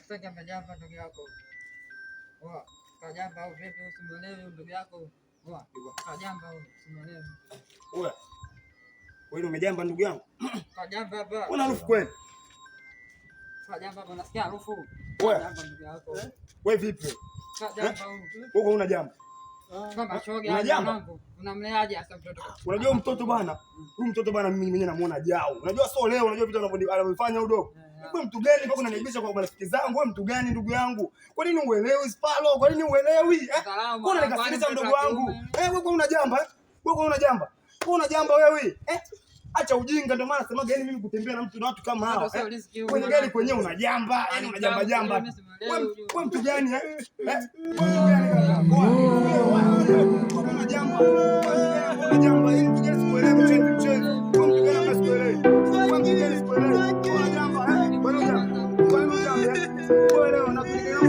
Sasa majamba ndugu yako. Poa. Kajamba au vipi usimuelewi ndugu yako? Poa. Kajamba au usimuelewi. Oya. Wewe umejamba ndugu yangu? Kajamba hapa. Una harufu kweli? Kajamba hapa nasikia harufu. Kajamba ndugu yako. Wewe vipi? Kajamba wewe una jamba. Kama shoga mwanangu. Unamleaje hasa mtoto? Unajua mtoto bwana? Huyu mtoto bwana mimi mwenyewe namuona jao. Unajua sio leo, unajua vitu anavyofanya udogo. Wewe mtu gani mpaka unaniibisha kwa marafiki zangu? Wewe mtu gani ndugu yangu? Kwa nini uelewi Spalo? Kwa nini uelewi? Kwa nini nikasikiza mdogo wangu? Wewe una jamba? Wewe una jamba? Wewe una jamba wewe? Acha ujinga, ndio maana nasema yani mimi kutembea na mtu na watu kama hao. Kwenye gari kwenyewe una jamba, yani una jamba jamba. Wewe mtu gani Wewe mtu gani kaka? Una jamba. Una jamba, yani mtu gani sikuelewi mchezo. Wewe mtu gani hapa sikuelewi. Wewe mtu gani sikuelewi. Una jamba, Wewe leo unapiga